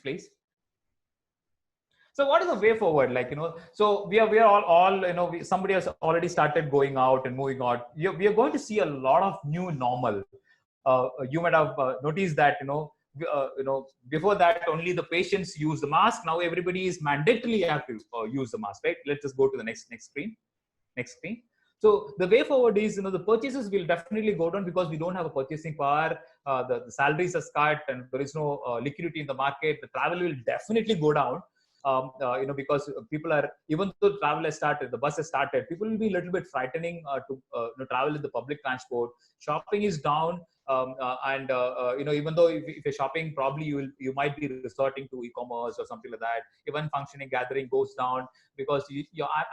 please. So what is the way forward? So we are all somebody has already started going out and moving out. We are going to see a lot of new normal. You might have noticed that before that only the patients use the mask. Now everybody is mandatorily have to use the mask, right? Let's just go to the next screen. Next screen. So the way forward is, the purchases will definitely go down because we don't have a purchasing power. The salaries are cut and there is no liquidity in the market. The travel will definitely go down. Because people are, even though travel has started, the bus has started, people will be a little bit frightening to travel in the public transport. Shopping is down. Even though if you're shopping, probably you might be resorting to e-commerce or something like that. Even functioning gathering goes down because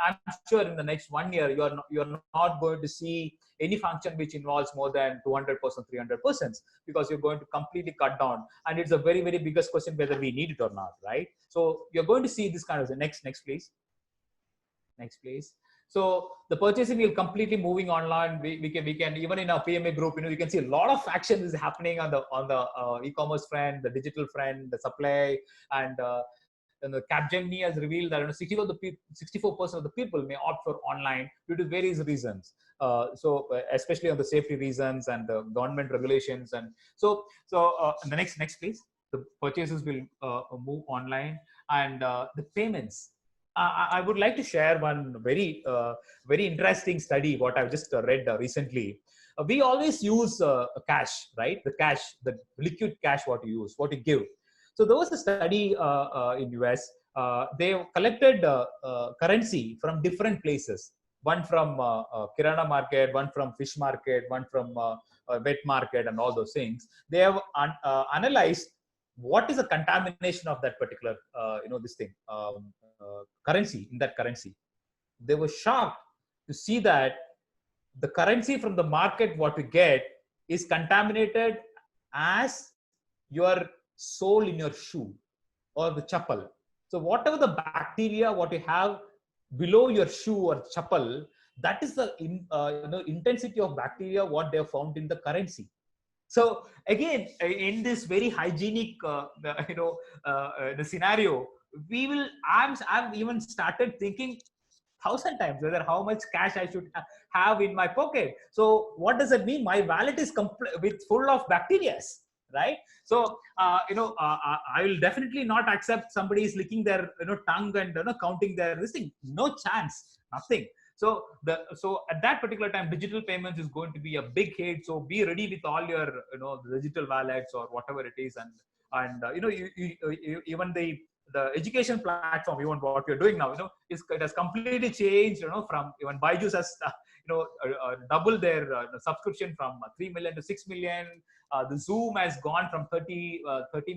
I'm sure in the next 1 year you're not going to see any function which involves more than 200%, 300%, because you're going to completely cut down. And it's a very biggest question whether we need it or not, right? So you're going to see this kind of next please. Next, please. So the purchasing will completely moving online. We can even in our PMA group, you can see a lot of action is happening on the e-commerce front, the digital front, the supply, and the Capgemini has revealed that 64% of the people may opt for online due to various reasons. Especially on the safety reasons and the government regulations, and the next please. The purchases will move online, and the payments. I would like to share one very interesting study what I've just read recently. We always use cash, right? The cash, the liquid cash, what you use, what you give. So there was a study in US. They collected currency from different places. One from Kirana market, one from fish market, one from wet market, and all those things. They have analyzed what is the contamination of that particular this thing currency. In that currency, they were shocked to see that the currency from the market what we get is contaminated as your sole in your shoe or the chappal. So whatever the bacteria what you have below your shoe or chappal, that is the intensity of bacteria what they have found in the currency. So again, in this very hygienic, the scenario, I've even started thinking 1,000 times whether how much cash I should have in my pocket. So what does it mean? My wallet is with full of bacteria, right? So I will definitely not accept somebody is licking their tongue and counting their this thing. No chance, nothing. So at that particular time, digital payments is going to be a big hit. So be ready with all your digital wallets or whatever it is, and even the education platform, even what we're doing now, it has completely changed. From even Byju's has doubled their subscription from 3 million to 6 million. The Zoom has gone from 30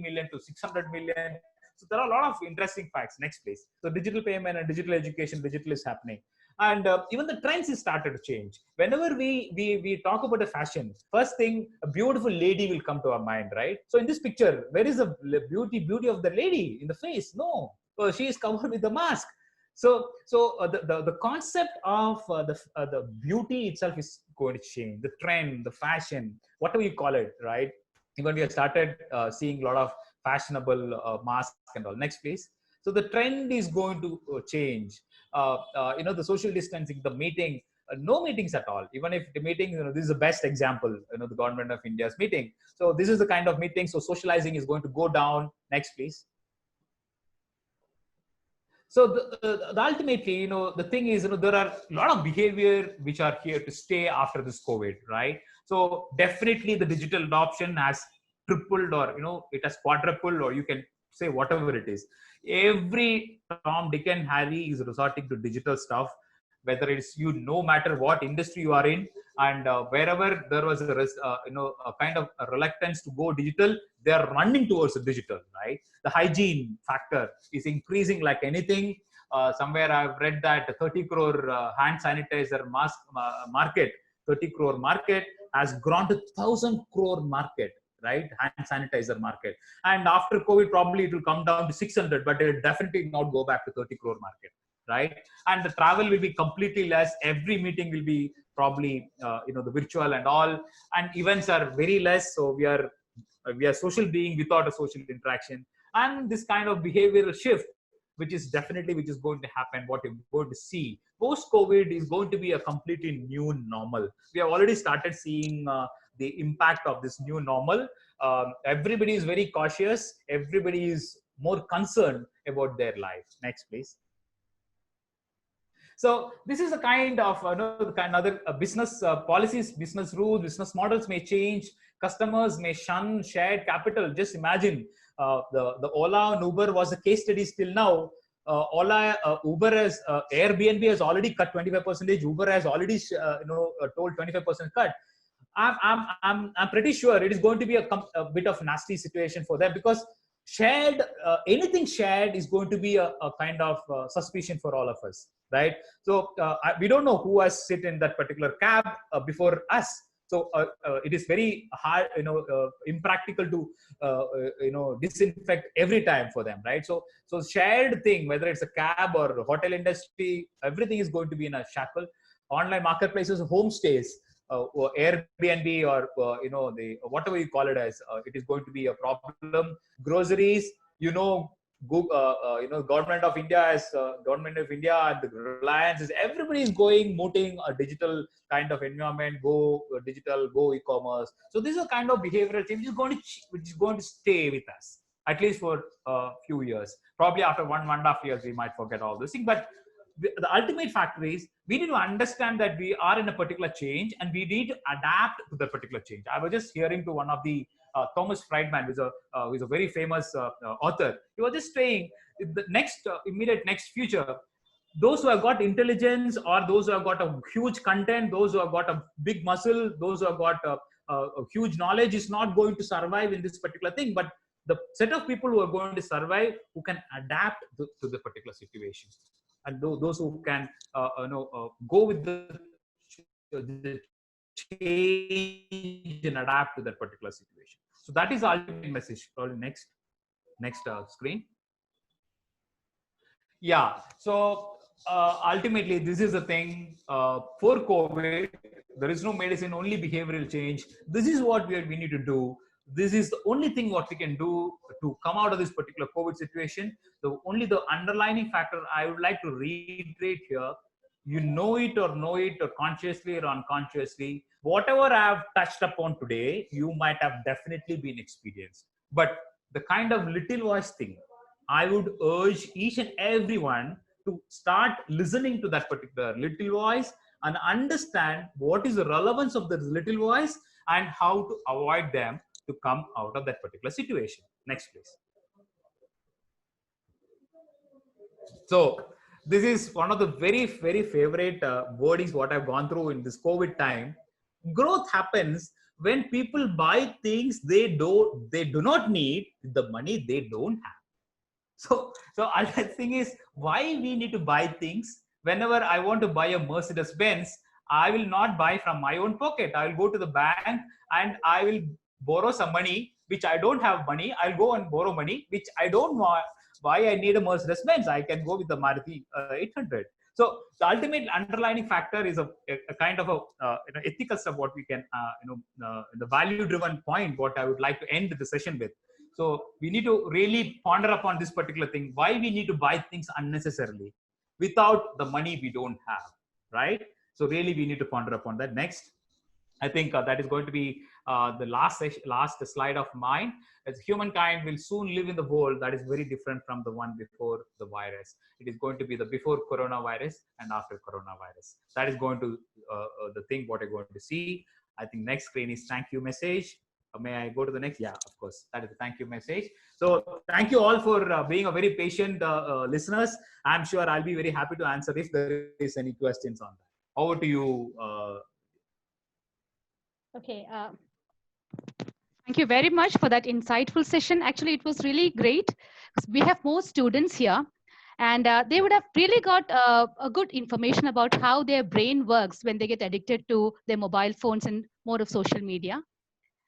million to 600 million. So there are a lot of interesting facts. Next, please. So digital payment and digital education, digital is happening. And even the trends is started to change. Whenever we talk about the fashion, first thing, a beautiful lady will come to our mind, right? So in this picture, where is the beauty of the lady in the face? No, she is covered with the mask. So the concept of the beauty itself is going to change. The trend, the fashion, whatever you call it, right? Even we have started seeing a lot of fashionable masks and all. Next, please. So the trend is going to change. The social distancing, the meeting, no meetings at all. Even if the meeting, this is the best example, the government of India's meeting. So this is the kind of meeting. So socializing is going to go down. Next, please. So the ultimately, the thing is, there are a lot of behavior which are here to stay after this COVID, right? So definitely the digital adoption has tripled, or it has quadrupled, or you can say whatever it is. Every Tom, Dick, and Harry is resorting to digital stuff, whether it's no matter what industry you are in, and wherever there was a kind of a reluctance to go digital, they are running towards the digital, right? The hygiene factor is increasing like anything. Somewhere I've read that 30 crore hand sanitizer mask market, 30 crore market has grown to 1,000 crore market, right? Hand sanitizer market. And after COVID, probably it will come down to 600, but it will definitely not go back to 30 crore market, right? And the travel will be completely less. Every meeting will be probably, the virtual and all, and events are very less. So we are social being without a social interaction. And this kind of behavioral shift, which is going to happen, what you're going to see post-COVID is going to be a completely new normal. We have already started seeing the impact of this new normal. Everybody is very cautious. Everybody is more concerned about their life. Next, please. So this is a kind of other business policies, business rules, business models may change. Customers may shun shared capital. Just imagine the Ola and Uber was a case study till now. Uber has Airbnb has already cut 25%. Uber has already told 25% cut. I'm pretty sure it is going to be a bit of nasty situation for them, because shared anything shared is going to be a kind of suspicion for all of us, right? So we don't know who has sit in that particular cab before us. So it is very hard, impractical to disinfect every time for them, right? So shared thing, whether it's a cab or hotel industry, everything is going to be in a shackle. Online marketplaces, homestays, or Airbnb, or the whatever you call it as, it is going to be a problem. Groceries, government of India and the Reliance is, everybody is moving a digital kind of environment, go digital, go e-commerce. So this is a kind of behavioral change which is going to stay with us at least for a few years. Probably after 1.5 years, we might forget all this thing. But the ultimate factor is we need to understand that we are in a particular change and we need to adapt to the particular change. I was just hearing to one of the Thomas Friedman, who's a very famous author. He was just saying the immediate next future, those who have got intelligence, or those who have got a huge content, those who have got a big muscle, those who have got a huge knowledge is not going to survive in this particular thing. But the set of people who are going to survive, who can adapt to the particular situation, and those who can go with the change and adapt to that particular situation. So that is the ultimate message. Probably next screen. Yeah. So ultimately, this is the thing. For COVID, there is no medicine, only behavioral change. This is what we need to do. This is the only thing what we can do to come out of this particular COVID situation. The underlying factor I would like to reiterate here, you know it or consciously or unconsciously, whatever I have touched upon today, you might have definitely been experienced. But the kind of little voice thing, I would urge each and everyone to start listening to that particular little voice and understand what is the relevance of the little voice and how to avoid them to come out of that particular situation. Next, please. So this is one of the very, very favorite wordings what I've gone through in this COVID time. Growth happens when people buy things they do not need with the money they don't have. So the thing is, why we need to buy things. Whenever I want to buy a Mercedes Benz, I will not buy from my own pocket. I will go to the bank and I will borrow some money, which I don't have money. I'll go and borrow money, which I don't want. Why I need a Mercedes Benz? I can go with the Maruti 800. So the ultimate underlying factor is a kind of ethical stuff. What we can the value driven point. What I would like to end the session with. So we need to really ponder upon this particular thing. Why we need to buy things unnecessarily without the money we don't have, right? So really we need to ponder upon that. Next, I think that is going to be the last slide of mine. As humankind will soon live in the world that is very different from the one before the virus. It is going to be the before coronavirus and after coronavirus. That is going to the thing what you're going to see. I think next screen is thank you message. May I go to the next? Yeah, of course. That is a thank you message. So thank you all for being a very patient listeners. I'm sure I'll be very happy to answer if there is any questions on that. Over to you. Okay. Thank you very much for that insightful session. Actually, it was really great because we have more students here and they would have really got a good information about how their brain works when they get addicted to their mobile phones and more of social media.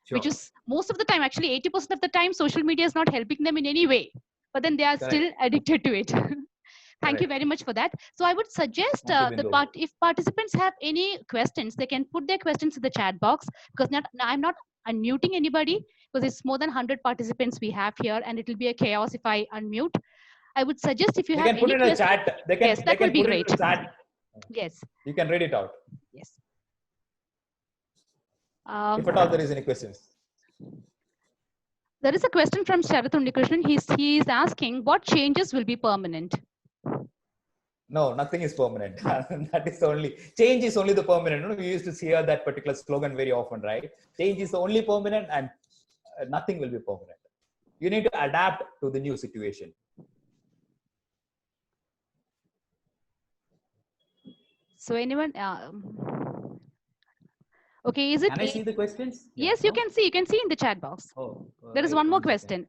Sure. Which is most of the time, actually 80% of the time, social media is not helping them in any way, but then they are still addicted to it. Thank you very much for that. So I would suggest if participants have any questions, they can put their questions in the chat box because I'm not unmuting anybody because it's more than 100 participants we have here and it will be a chaos if I unmute. I would suggest if you have any questions. They can put it in the chat. Yes, that would be great. Yes. You can read it out. Yes. If at all there is any questions. There is a question from Sharath Unnikrishnan. He's asking what changes will be permanent? No, nothing is permanent. That is change is only the permanent. We used to hear that particular slogan very often, right? Change is the only permanent and nothing will be permanent. You need to adapt to the new situation. So anyone? Okay, is it? Can I see the questions? Yes, you can see. You can see in the chat box. Oh, there is one more question.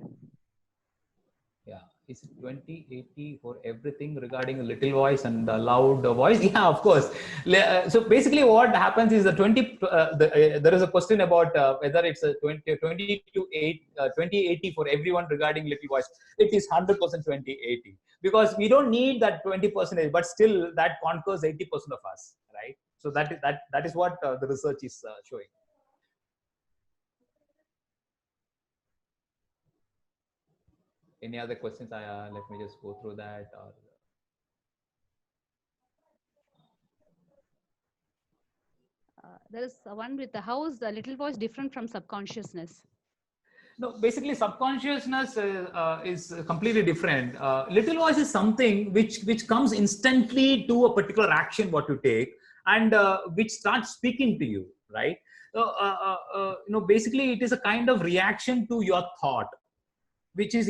Yeah, Is it 2080 for everything regarding a little voice and a loud voice? Yeah, of course. So basically what happens is there is a question about whether it's a 2080 for everyone regarding little voice. It is 100% 2080 because we don't need that 20%, but still that conquers 80% of us, right? So that is what the research is showing. Any other questions? Let me just go through that. There is one with the how is the little voice different from subconsciousness? No, basically subconsciousness is completely different. Little voice is something which comes instantly to a particular action what you take and which starts speaking to you, right? So, basically it is a kind of reaction to your thought, which is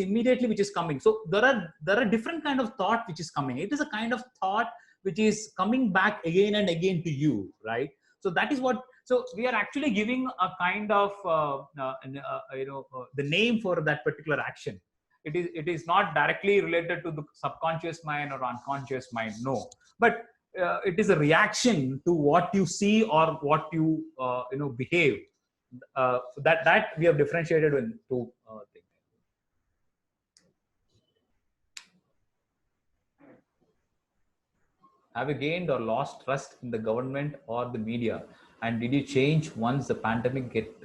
coming. So there are different kind of thought which is coming. It is a kind of thought which is coming back again and again to you, right? So that is what. So we are actually giving a kind of the name for that particular action. It is not directly related to the subconscious mind or unconscious mind, no, but it is a reaction to what you see or what you behave. That we have differentiated in two things. Have you gained or lost trust in the government or the media? And did you change once the pandemic hit?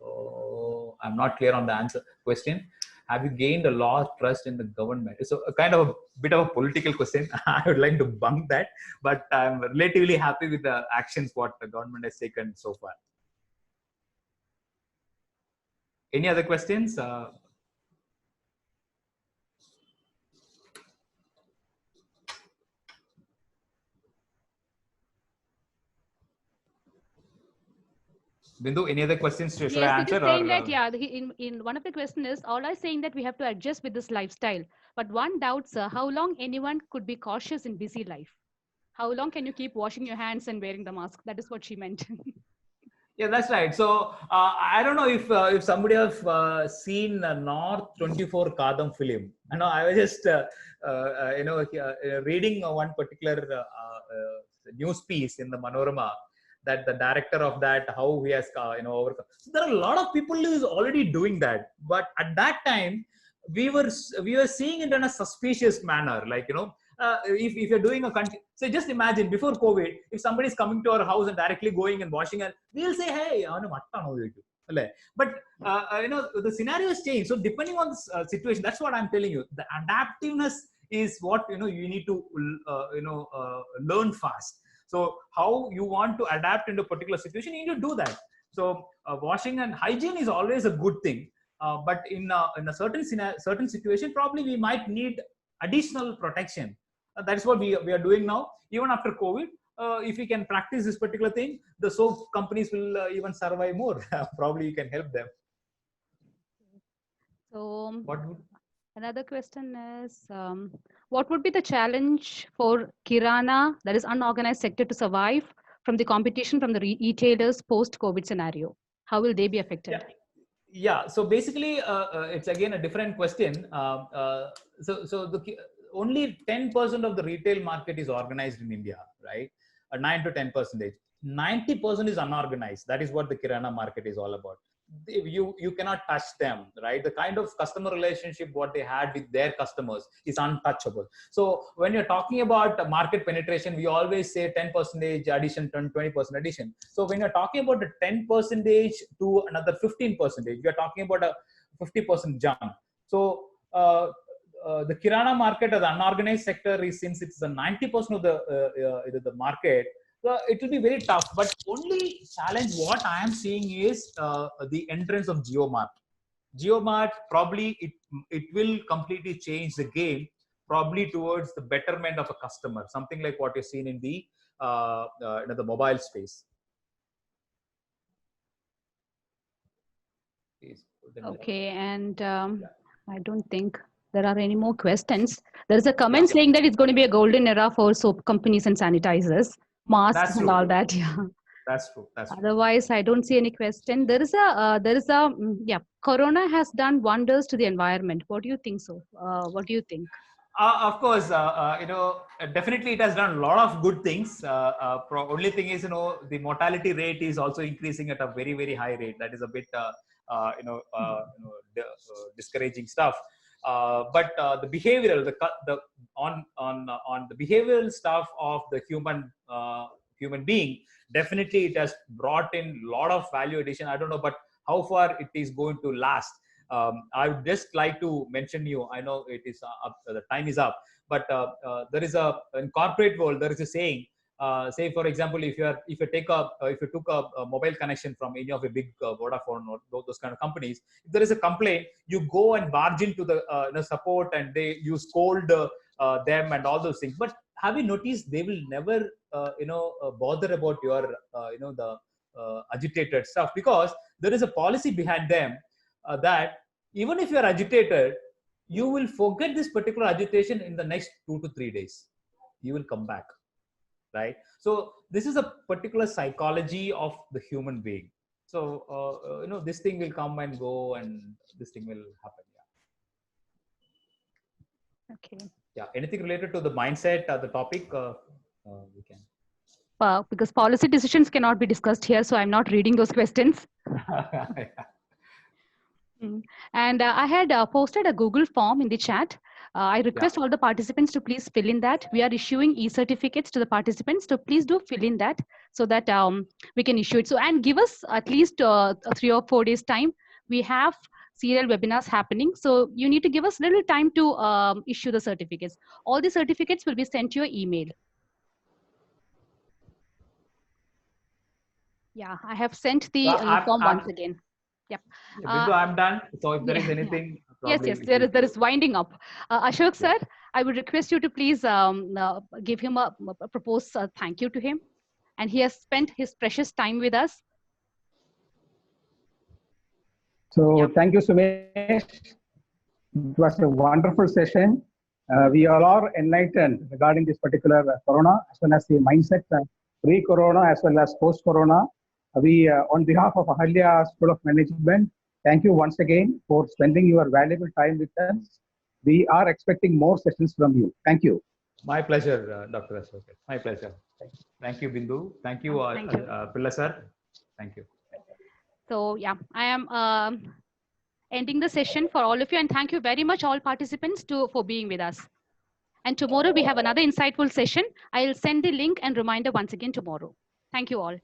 Oh, I'm not clear on the answer question. Have you gained or lost trust in the government? It's a kind of a bit of a political question. I would like to bunk that, but I'm relatively happy with the actions what the government has taken so far. Any other questions? Bindu, any other questions? Should I answer? It is saying or, that, yeah, in one of the question is, all are saying that we have to adjust with this lifestyle. But one doubt, sir, how long anyone could be cautious in busy life? How long can you keep washing your hands and wearing the mask? That is what she meant. Yeah, that's right. So I don't know if somebody have seen North 24 Kadam film. I was just reading one particular news piece in the Manorama that the director of that how he has overcome. So there are a lot of people who is already doing that, but at that time we were seeing it in a suspicious manner, like if you're doing a country, so just imagine before COVID, if somebody is coming to our house and directly going and washing it, we'll say, hey, but the scenario has changed. So depending on the situation, that's what I'm telling you. The adaptiveness is what you need to learn fast. So how you want to adapt into a particular situation, you need to do that. So washing and hygiene is always a good thing. But in a certain situation, probably we might need additional protection. That's what we are doing now. Even after COVID, if we can practice this particular thing, the soap companies will even survive more. Probably you can help them. So another question is, what would be the challenge for Kirana, that is unorganized sector, to survive from the competition from the retailers post-COVID scenario? How will they be affected? Yeah. So basically, it's again a different question. So only 10% of the retail market is organized in India, right? 9 to 10%. 90% is unorganized. That is what the Kirana market is all about. You cannot touch them, right? The kind of customer relationship what they had with their customers is untouchable. So when you're talking about market penetration, we always say 10% addition, 20% addition. So when you're talking about the 10% to another 15%, you're talking about a 50% jump. So the Kirana market or the unorganized sector is, since it's the 90% of the market, so it will be very tough. But only challenge what I am seeing is the entrance of JioMart. JioMart, probably it will completely change the game, probably towards the betterment of a customer, something like what you've seen in the mobile space. Okay, and I don't think there are any more questions. There is a comment saying that it's going to be a golden era for soap companies and sanitizers, masks and all that. Yeah. That's true. That's true. Otherwise, I don't see any question. Yeah, Corona has done wonders to the environment. What do you think so? What do you think? Of course, definitely it has done a lot of good things. Only thing is, the mortality rate is also increasing at a very, very high rate. That is a bit, discouraging stuff. But the behavioral, on the behavioral stuff of the human being, definitely it has brought in a lot of value addition. I don't know, but how far it is going to last. I would just like to mention you. I know it is the time is up, but there is in corporate world there is a saying. Say for example, if you took a mobile connection from any of a big Vodafone or those kind of companies, if there is a complaint, you go and barge into the support and you scold them and all those things. But have you noticed they will never bother about your the agitated stuff, because there is a policy behind them. That even if you are agitated, you will forget this particular agitation in the next 2 to 3 days. You will come back, right? So this is a particular psychology of the human being. So this thing will come and go, and this thing will happen. Yeah. Okay. Yeah. Anything related to the mindset, the topic, we can. Because policy decisions cannot be discussed here, so I'm not reading those questions. Yeah. And I had posted a Google form in the chat. I request all the participants to please fill in that. We are issuing e-certificates to the participants, so please do fill in that so that we can issue it. So, and give us at least 3 or 4 days time. We have serial webinars happening, so you need to give us little time to issue the certificates. All the certificates will be sent to your email. Yeah, I have sent the form once again. Yep. Yeah, Bindu, I'm done. So if there is anything, yes, there is winding up. Ashok sir, I would request you to please give him a propose thank you to him, and he has spent his precious time with us. So thank you, Sumesh. It was a wonderful session. We all are enlightened regarding this particular corona, as well as the mindset pre-corona as well as post-corona. We, on behalf of Ahalya School of Management, thank you once again for spending your valuable time with us. We are expecting more sessions from you. Thank you. My pleasure, Dr. Ashok. My pleasure. Thank you, Bindu. Thank you, Pilla sir. Thank you. So yeah, I am ending the session for all of you, and thank you very much all participants for being with us. And tomorrow we have another insightful session. I'll send the link and reminder once again tomorrow. Thank you all.